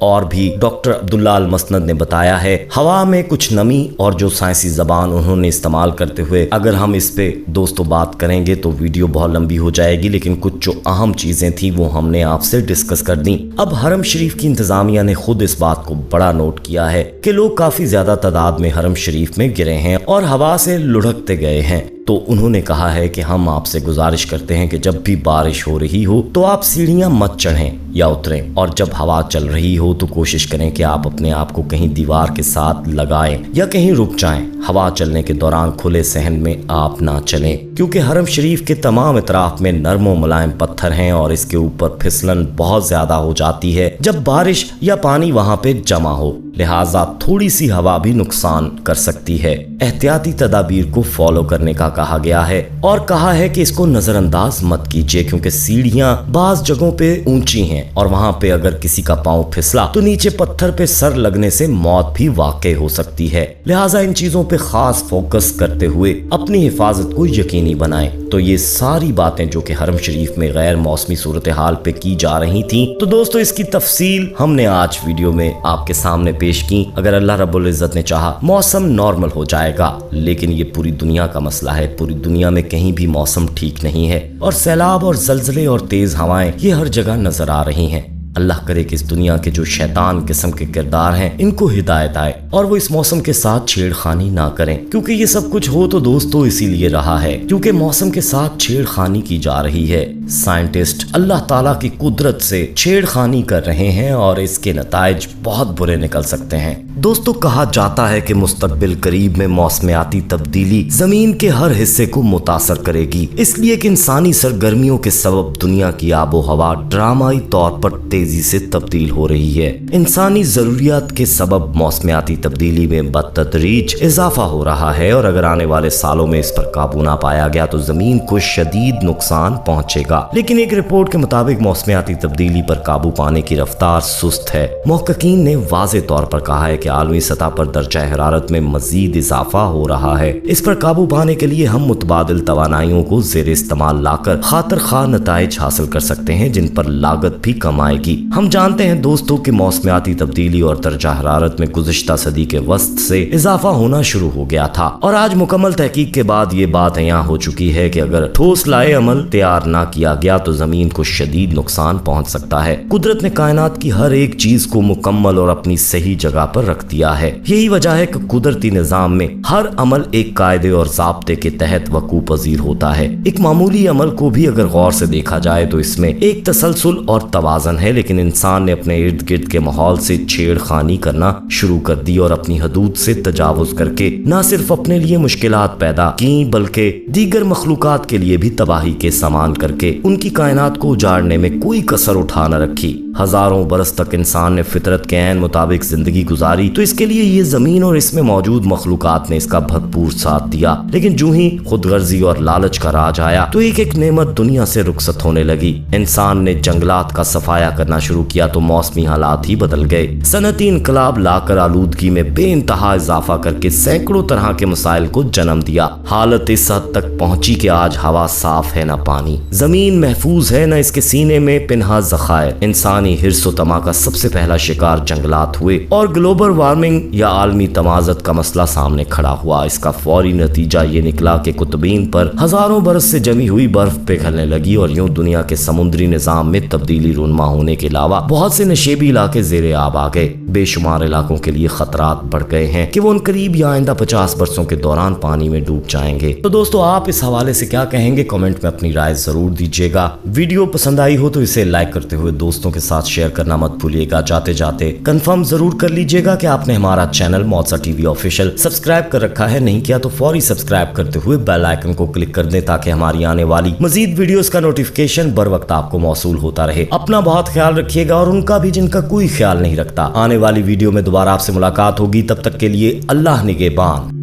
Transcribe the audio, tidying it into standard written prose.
اور بھی ڈاکٹر عبداللہ المسند نے بتایا ہے ہوا میں کچھ نمی اور جو سائنسی زبان انہوں نے استعمال کرتے ہوئے اگر ہم اس پہ دوستوں بات کریں گے تو ویڈیو بہت لمبی ہو جائے گی، لیکن کچھ جو اہم چیزیں تھیں وہ ہم نے آپ سے ڈسکس کر دیں۔ اب حرم شریف کی انتظامیہ نے خود اس بات کو بڑا نوٹ کیا ہے کہ لوگ کافی زیادہ تعداد میں حرم شریف میں گرے ہیں اور ہوا سے لڑھکتے گئے ہیں، تو انہوں نے کہا ہے کہ ہم آپ سے گزارش کرتے ہیں کہ جب بھی بارش ہو رہی ہو تو آپ سیڑھیاں مت چڑھیں یا اتریں، اور جب ہوا چل رہی ہو تو کوشش کریں کہ آپ اپنے آپ کو کہیں دیوار کے ساتھ لگائیں یا کہیں رک جائیں۔ ہوا چلنے کے دوران کھلے صحن میں آپ نہ چلیں، کیونکہ حرم شریف کے تمام اطراف میں نرم و ملائم پتھر ہیں اور اس کے اوپر پھسلن بہت زیادہ ہو جاتی ہے جب بارش یا پانی وہاں پہ جمع ہو، لہٰذا تھوڑی سی ہوا بھی نقصان کر سکتی ہے۔ احتیاطی تدابیر کو فالو کرنے کا کہا گیا ہے اور کہا ہے کہ اس کو نظر انداز مت کیجیے، کیونکہ سیڑھیاں بعض جگہوں پہ اونچی ہیں اور وہاں پہ اگر کسی کا پاؤں پھسلا تو نیچے پتھر پہ سر لگنے سے موت بھی واقع ہو سکتی ہے، لہٰذا ان چیزوں پہ خاص فوکس کرتے ہوئے اپنی حفاظت کو یقینی بنائیں۔ تو یہ ساری باتیں جو کہ حرم شریف میں غیر موسمی صورتحال پہ کی جا رہی تھیں، تو دوستو اس کی تفصیل ہم نے آج ویڈیو میں آپ کے سامنے پیش کی۔ اگر اللہ رب العزت نے چاہا موسم نارمل ہو جائے گا، لیکن یہ پوری دنیا کا مسئلہ ہے، پوری دنیا میں کہیں بھی موسم ٹھیک نہیں ہے اور سیلاب اور زلزلے اور تیز ہوائیں یہ ہر جگہ نظر آ رہی ہیں۔ اللہ کرے کہ اس دنیا کے جو شیطان قسم کے کردار ہیں ان کو ہدایت آئے اور وہ اس موسم کے ساتھ چھیڑ خانی نہ کریں، کیونکہ یہ سب کچھ ہو تو دوستو اسی لیے رہا ہے کیونکہ موسم کے ساتھ چھیڑ خانی کی جا رہی ہے۔ سائنٹسٹ اللہ تعالیٰ کی قدرت سے چھیڑ خانی کر رہے ہیں اور اس کے نتائج بہت برے نکل سکتے ہیں۔ دوستو کہا جاتا ہے کہ مستقبل قریب میں موسمیاتی تبدیلی زمین کے ہر حصے کو متاثر کرے گی، اس لیے کہ انسانی سرگرمیوں کے سبب دنیا کی آب و ہوا ڈرامائی طور پر تیزی سے تبدیل ہو رہی ہے۔ انسانی ضروریات کے سبب موسمیاتی تبدیلی میں بتدریج اضافہ ہو رہا ہے اور اگر آنے والے سالوں میں اس پر قابو نہ پایا گیا تو زمین کو شدید نقصان پہنچے گا۔ لیکن ایک رپورٹ کے مطابق موسمیاتی تبدیلی پر قابو پانے کی رفتار سست ہے۔ محققین نے واضح طور پر کہا ہے کہ عالمی سطح پر درجہ حرارت میں مزید اضافہ ہو رہا ہے۔ اس پر قابو پانے کے لیے ہم متبادل توانائیوں کو زیر استعمال لا کر خاطر خواہ نتائج حاصل کر سکتے ہیں جن پر لاگت بھی کم آئے گی۔ ہم جانتے ہیں دوستو کہ موسمیاتی تبدیلی اور درجہ حرارت میں گزشتہ صدی کے وسط سے اضافہ ہونا شروع ہو گیا تھا اور آج مکمل تحقیق کے بعد یہ بات عیاں ہو چکی ہے کہ اگر ٹھوس لائے عمل تیار نہ کیا گیا تو زمین کو شدید نقصان پہنچ سکتا ہے۔ قدرت نے کائنات کی ہر ایک چیز کو مکمل اور اپنی صحیح جگہ پر رکھ دیا ہے، یہی وجہ ہے کہ قدرتی نظام میں ہر عمل ایک قاعدے اور ضابطے کے تحت وقوع پذیر ہوتا ہے۔ ایک معمولی عمل کو بھی اگر غور سے دیکھا جائے تو اس میں ایک تسلسل اور توازن ہے، لیکن انسان نے اپنے ارد گرد کے ماحول سے چھیڑ خانی کرنا شروع کر دی اور اپنی حدود سے تجاوز کر کے نہ صرف اپنے لیے مشکلات پیدا کی بلکہ دیگر مخلوقات کے لیے بھی تباہی کے سامان کر کے ان کی کائنات کو اجاڑنے میں کوئی کسر اٹھا نہ رکھی۔ ہزاروں برس تک انسان نے فطرت کے عین مطابق زندگی گزاری تو اس کے لیے یہ زمین اور اس میں موجود مخلوقات نے اس کا بھرپور ساتھ دیا، لیکن جو ہی خود غرضی اور لالچ کا راج آیا تو ایک ایک نعمت دنیا سے رخصت ہونے لگی۔ انسان نے جنگلات کا صفایا کرنا شروع کیا تو موسمی حالات ہی بدل گئے۔ صنعتی انقلاب لا کر آلودگی میں بے انتہا اضافہ کر کے سینکڑوں طرح کے مسائل کو جنم دیا۔ حالت اس حد تک پہنچی کہ آج ہوا صاف ہے نہ پانی، زمین محفوظ ہے نہ اس کے سینے میں پنہا ذخائر۔ انسانی حرص و طمع کا سب سے پہلا شکار جنگلات ہوئے اور گلوبل وارمنگ یا عالمی تمازت کا مسئلہ سامنے کھڑا ہوا۔ اس کا فوری نتیجہ یہ نکلا کہ قطبین پر ہزاروں برس سے جمی ہوئی برف پگھلنے لگی اور یوں دنیا کے سمندری نظام میں تبدیلی رونما ہونے کے علاوہ بہت سے نشیبی علاقے زیر آب آ گئے۔ بے شمار علاقوں کے لیے خطرات بڑھ گئے ہیں کہ وہ ان قریب یا آئندہ 50 برسوں کے دوران پانی میں ڈوب جائیں گے۔ تو دوستو آپ اس حوالے سے کیا کہیں گے؟ کمنٹ میں اپنی رائے ضرور دیجیے گا۔ ویڈیو پسند آئی ہو تو اسے لائک کرتے ہوئے دوستوں کے ساتھ شیئر کرنا مت بھولیے گا۔ جاتے جاتے کنفرم ضرور کر لیجیے گا کہ آپ نے ہمارا چینل موتسا ٹی وی آفیشل سبسکرائب کر رکھا ہے، نہیں کیا تو فوری سبسکرائب کرتے ہوئے بیل آئیکن کو کلک کر دیں تاکہ ہماری آنے والی مزید ویڈیوز کا نوٹیفیکیشن بر وقت آپ کو موصول ہوتا رہے۔ اپنا بہت خیال رکھیے گا اور ان کا بھی جن کا کوئی خیال نہیں رکھتا۔ آنے والی ویڈیو میں دوبارہ آپ سے ملاقات ہوگی، تب تک کے لیے اللہ نگہبان۔